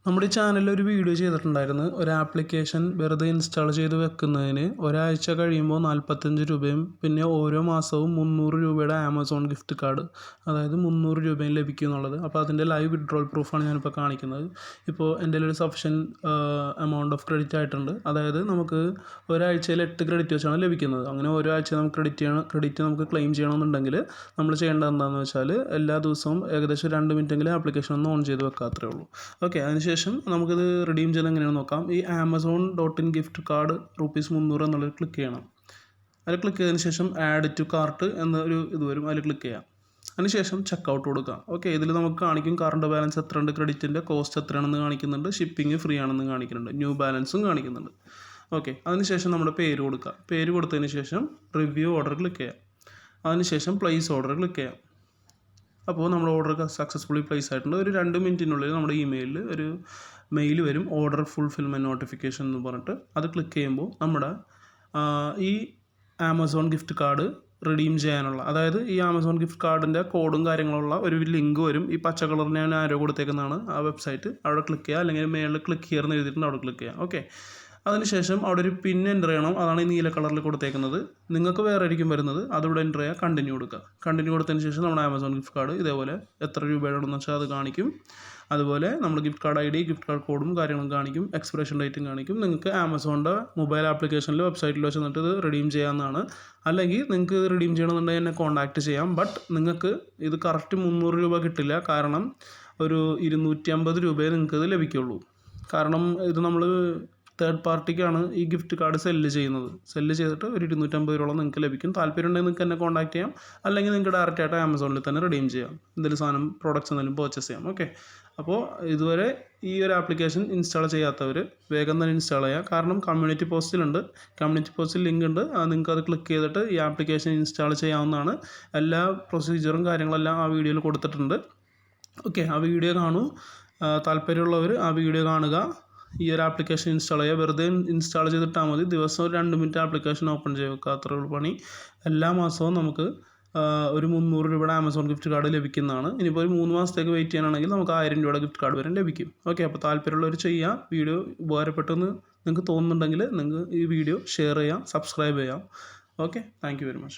നമ്മുടെ ഈ ചാനലിൽ ഒരു വീഡിയോ ചെയ്തിട്ടുണ്ടായിരുന്നു. ഒരു ആപ്ലിക്കേഷൻ വെറുതെ ഇൻസ്റ്റാൾ ചെയ്ത് വെക്കുന്നതിന് ഒരാഴ്ച കഴിയുമ്പോൾ 45 രൂപയും പിന്നെ ഓരോ മാസവും 300 രൂപയുടെ ആമസോൺ ഗിഫ്റ്റ് കാർഡ്, അതായത് 300 രൂപയും ലഭിക്കും എന്നുള്ളത്. അപ്പോൾ അതിൻ്റെ ലൈവ് വിഡ്രോവൽ പ്രൂഫാണ് ഞാനിപ്പോൾ കാണിക്കുന്നത്. ഇപ്പോൾ എൻ്റെ ഒരു സഫിഷ്യൻറ്റ് എമൗണ്ട് ഓഫ് ക്രെഡിറ്റ് ആയിട്ടുണ്ട്. അതായത് നമുക്ക് ഒരാഴ്ചയിൽ 8 ക്രെഡിറ്റ് വെച്ചാണ് ലഭിക്കുന്നത്. അങ്ങനെ ഓരോ ആഴ്ച നമുക്ക് ക്രെഡിറ്റ് നമുക്ക് ക്ലെയിം ചെയ്യണമെന്നുണ്ടെങ്കിൽ നമ്മൾ ചെയ്യേണ്ടത് എന്താണെന്ന് വെച്ചാൽ എല്ലാ ദിവസവും ഏകദേശം 2 മിനിറ്റെങ്കിലും ആപ്ലിക്കേഷൻ ഒന്ന് ഓൺ ചെയ്ത് വെക്കാത്രേ ഉള്ളൂ. ഓക്കെ, അതിനുശേഷം നമുക്കിത് റിഡീം ചെയ്ത് എങ്ങനെയാണെന്ന് നോക്കാം. ഈ amazon.in ഗിഫ്റ്റ് കാർഡ് ₹300 എന്നുള്ളത് ക്ലിക്ക് ചെയ്യണം. അതിൽ ക്ലിക്ക് ചെയ്തതിന് ശേഷം ആഡ് ടു കാർട്ട് എന്നൊരു ഇത് വരും, അതിൽ ക്ലിക്ക് ചെയ്യാം. അതിനുശേഷം ചെക്കൗട്ട് കൊടുക്കാം. ഓക്കെ, ഇതിൽ നമുക്ക് കാണിക്കും കറണ്ട് ബാലൻസ് എത്രയുണ്ട്, ക്രെഡിറ്റിൻ്റെ കോസ്റ്റ് എത്രയാണെന്ന് കാണിക്കുന്നുണ്ട്, ഷിപ്പിംഗ് ഫ്രീ ആണെന്ന് കാണിക്കുന്നുണ്ട്, ന്യൂ ബാലൻസും കാണിക്കുന്നുണ്ട്. ഓക്കെ, അതിനുശേഷം നമ്മുടെ പേര് കൊടുക്കുക. പേര് കൊടുത്തതിന് ശേഷം റിവ്യൂ ഓർഡർ ക്ലിക്ക് ചെയ്യാം. അതിനുശേഷം പ്ലേസ് ഓർഡർ ക്ലിക്ക് ചെയ്യാം. അപ്പോൾ നമ്മുടെ ഓർഡർ സക്സസ്ഫുള്ളി പ്ലേസ് ആയിട്ടുണ്ട്. ഒരു 2 മിനിറ്റിനുള്ളിൽ നമ്മുടെ ഇമെയിലിൽ ഒരു മെയിൽ വരും, ഓർഡർ ഫുൾഫിൽമെൻറ്റ് നോട്ടിഫിക്കേഷൻ എന്ന് പറഞ്ഞിട്ട്. അത് ക്ലിക്ക് ചെയ്യുമ്പോൾ നമ്മുടെ ഈ ആമസോൺ ഗിഫ്റ്റ് കാർഡ് റിഡീം ചെയ്യാനുള്ള, അതായത് ഈ ആമസോൺ ഗിഫ്റ്റ് കാർഡിൻ്റെ കോഡും കാര്യങ്ങളുള്ള ഒരു ലിങ്ക് വരും. ഈ പച്ച കളറിന് ഞാൻ ആരോ കൊടുത്തേക്കുന്നതാണ് ആ വെബ്സൈറ്റ്. അവിടെ ക്ലിക്ക് ചെയ്യുക, അല്ലെങ്കിൽ മേളിൽ ക്ലിക്ക് ചെയ്യുന്ന എഴുതിയിട്ടുണ്ട്, അവിടെ ക്ലിക്ക് ചെയ്യുക. ഓക്കെ, അതിനുശേഷം അവിടെ ഒരു പിൻ എൻ്റർ ചെയ്യണം. അതാണ് ഈ നീല കളറിൽ കൊടുത്തേക്കുന്നത്. നിങ്ങൾക്ക് വേറെ ആയിരിക്കും വരുന്നത്, അതിവിടെ എൻ്റർ ചെയ്യുക, കണ്ടിന്യൂ കൊടുക്കുക. കണ്ടിന്യൂ കൊടുത്തതിന് ശേഷം നമ്മുടെ ആമസോൺ ഗിഫ്റ്റ് കാർഡ് ഇതേപോലെ എത്ര രൂപയുടെയാണെന്ന് വെച്ചാൽ അത് കാണിക്കും. അതുപോലെ നമ്മൾ gift card ID, gift card കോഡും കാര്യങ്ങളും കാണിക്കും, എക്സ്പിറേഷൻ ഡേറ്റും കാണിക്കും. നിങ്ങൾക്ക് ആമസോണിൻ്റെ മൊബൈൽ ആപ്ലിക്കേഷനിൽ വെബ്സൈറ്റിൽ വെച്ച് എന്നിട്ട് ഇത് റിഡീം ചെയ്യാവുന്നതാണ്. അല്ലെങ്കിൽ നിങ്ങൾക്ക് ഇത് റിഡീം ചെയ്യണമെന്നുണ്ടെങ്കിൽ എന്നെ കോൺടാക്റ്റ് ചെയ്യാം. ബട്ട് നിങ്ങൾക്ക് ഇത് കറക്റ്റ് 300 രൂപ കിട്ടില്ല. കാരണം ഒരു 250 രൂപയെ നിങ്ങൾക്ക് ഇത് ലഭിക്കുള്ളൂ. കാരണം ഇത് നമ്മൾ തേർഡ് പാർട്ടിക്കാണ് ഈ ഗിഫ്റ്റ് കാർഡ് സെല്ല് ചെയ്തിട്ട് ഒരു 250 രൂപയോളം നിങ്ങൾക്ക് ലഭിക്കും. താല്പര്യം ഉണ്ടെങ്കിൽ നിങ്ങൾക്ക് എന്നെ കോൺടാക്ട് ചെയ്യാം. അല്ലെങ്കിൽ നിങ്ങൾക്ക് ഡയറക്റ്റായിട്ട് ആമസോണിൽ തന്നെ റിഡീം ചെയ്യാം. എന്തെങ്കിലും സാധനം പ്രോഡക്റ്റ്സ് എന്തെങ്കിലും പർച്ചേസ് ചെയ്യാം. ഓക്കെ, അപ്പോൾ ഇതുവരെ ഈ ഒരു ആപ്ലിക്കേഷൻ ഇൻസ്റ്റാൾ ചെയ്യാത്തവർ വേഗം തന്നെ ഇൻസ്റ്റാൾ ചെയ്യുക. കാരണം കമ്മ്യൂണിറ്റി പോസ്റ്റിൽ ലിങ്ക് ഉണ്ട്. നിങ്ങൾക്ക് അത് ക്ലിക്ക് ചെയ്തിട്ട് ഈ ആപ്ലിക്കേഷൻ ഇൻസ്റ്റാൾ ചെയ്യാവുന്നതാണ്. എല്ലാ പ്രൊസീജിയറും കാര്യങ്ങളെല്ലാം ആ വീഡിയോയിൽ കൊടുത്തിട്ടുണ്ട്. ഓക്കെ, ആ വീഡിയോ കാണൂ. താല്പര്യമുള്ളവർ ആ വീഡിയോ കാണുക. ഈ ഒരു ആപ്ലിക്കേഷൻ ഇൻസ്റ്റാൾ ചെയ്യുക. വെറുതെ ഇൻസ്റ്റാൾ ചെയ്തിട്ടാൽ മതി. ദിവസവും 2 മിനിറ്റ് ആപ്ലിക്കേഷൻ ഓപ്പൺ ചെയ്ത് വെക്കുക, അത്രേ ഉള്ളൂ പണി. എല്ലാ മാസവും നമുക്ക് ഒരു 300 രൂപയുടെ ആമസോൺ ഗിഫ്റ്റ് കാർഡ് ലഭിക്കുന്നതാണ്. ഇനിയിപ്പോൾ ഒരു 3 മാസത്തേക്ക് വെയിറ്റ് ചെയ്യാനാണെങ്കിൽ നമുക്ക് 1000 രൂപയുടെ ഗിഫ്റ്റ് കാർഡ് വരെ ലഭിക്കും. ഓക്കെ, അപ്പോൾ താല്പര്യമുള്ളവർ ചെയ്യുക. വീഡിയോ ഉപകാരപ്പെട്ടെന്ന് നിങ്ങൾക്ക് തോന്നുന്നുണ്ടെങ്കിൽ നിങ്ങൾക്ക് ഈ വീഡിയോ ഷെയർ ചെയ്യാം, സബ്സ്ക്രൈബ് ചെയ്യാം. Okay, thank you very much.